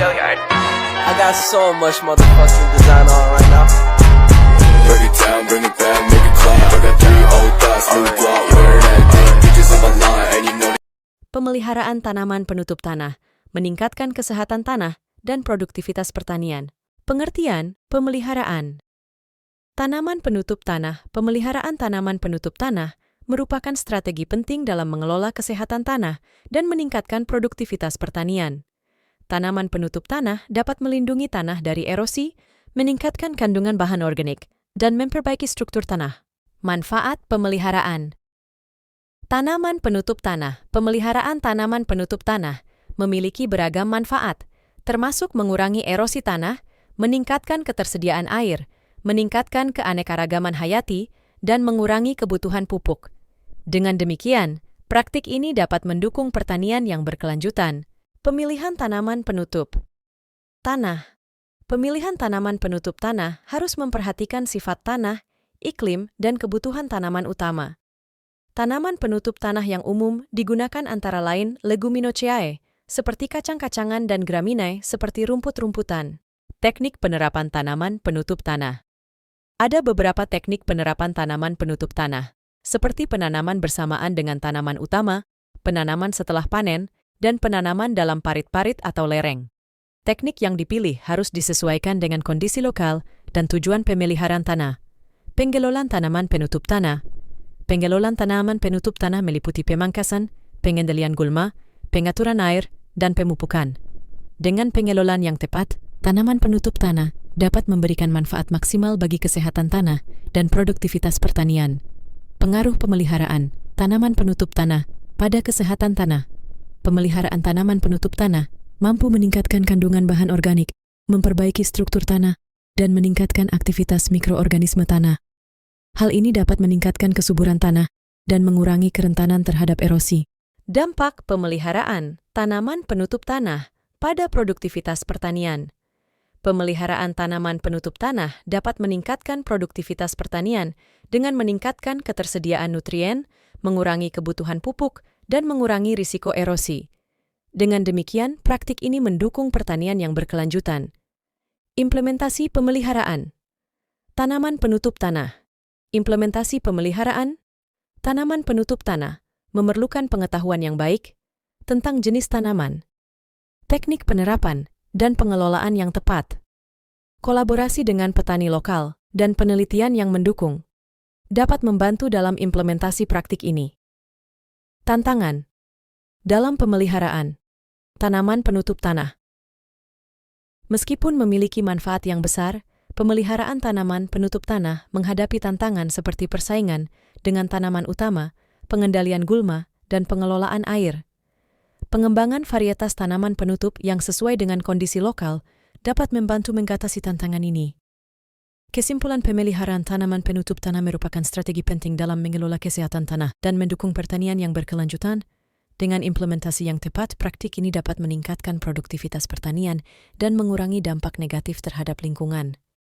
I got so much motherfucking design on right now. Break it down, bring it back, make it clap. I got 3 old thoughts, new block, where that thing. Bitches on my line, and you know. Pemeliharaan tanaman penutup tanah, meningkatkan kesehatan tanah dan produktivitas pertanian. Pengertian pemeliharaan. Tanaman penutup tanah, pemeliharaan tanaman penutup tanah merupakan strategi penting dalam mengelola kesehatan tanah dan meningkatkan produktivitas pertanian. Tanaman penutup tanah dapat melindungi tanah dari erosi, meningkatkan kandungan bahan organik, dan memperbaiki struktur tanah. Manfaat pemeliharaan. Tanaman penutup tanah, pemeliharaan tanaman penutup tanah memiliki beragam manfaat, termasuk mengurangi erosi tanah, meningkatkan ketersediaan air, meningkatkan keanekaragaman hayati, dan mengurangi kebutuhan pupuk. Dengan demikian, praktik ini dapat mendukung pertanian yang berkelanjutan. Pemilihan tanaman penutup tanah. Pemilihan tanaman penutup tanah harus memperhatikan sifat tanah, iklim, dan kebutuhan tanaman utama. Tanaman penutup tanah yang umum digunakan antara lain Leguminosae, seperti kacang-kacangan dan Graminae seperti rumput-rumputan. Teknik penerapan tanaman penutup tanah. Ada beberapa teknik penerapan tanaman penutup tanah, seperti penanaman bersamaan dengan tanaman utama, penanaman setelah panen, dan penanaman dalam parit-parit atau lereng. Teknik yang dipilih harus disesuaikan dengan kondisi lokal dan tujuan pemeliharaan tanah. Pengelolaan tanaman penutup tanah. Pengelolaan tanaman penutup tanah meliputi pemangkasan, pengendalian gulma, pengaturan air, dan pemupukan. Dengan pengelolaan yang tepat, tanaman penutup tanah dapat memberikan manfaat maksimal bagi kesehatan tanah dan produktivitas pertanian. Pengaruh pemeliharaan tanaman penutup tanah pada kesehatan tanah. Pemeliharaan tanaman penutup tanah mampu meningkatkan kandungan bahan organik, memperbaiki struktur tanah, dan meningkatkan aktivitas mikroorganisme tanah. Hal ini dapat meningkatkan kesuburan tanah dan mengurangi kerentanan terhadap erosi. Dampak pemeliharaan tanaman penutup tanah pada produktivitas pertanian. Pemeliharaan tanaman penutup tanah dapat meningkatkan produktivitas pertanian dengan meningkatkan ketersediaan nutrien, mengurangi kebutuhan pupuk, dan mengurangi risiko erosi. Dengan demikian, praktik ini mendukung pertanian yang berkelanjutan. Implementasi pemeliharaan tanaman penutup tanah. Implementasi pemeliharaan tanaman penutup tanah memerlukan pengetahuan yang baik tentang jenis tanaman, teknik penerapan, dan pengelolaan yang tepat. Kolaborasi dengan petani lokal dan penelitian yang mendukung dapat membantu dalam implementasi praktik ini. Tantangan dalam pemeliharaan tanaman penutup tanah. Meskipun memiliki manfaat yang besar, pemeliharaan tanaman penutup tanah menghadapi tantangan seperti persaingan dengan tanaman utama, pengendalian gulma, dan pengelolaan air. Pengembangan varietas tanaman penutup yang sesuai dengan kondisi lokal dapat membantu mengatasi tantangan ini. Kesimpulan, pemeliharaan tanaman penutup tanah merupakan strategi penting dalam mengelola kesehatan tanah dan mendukung pertanian yang berkelanjutan. Dengan implementasi yang tepat, praktik ini dapat meningkatkan produktivitas pertanian dan mengurangi dampak negatif terhadap lingkungan.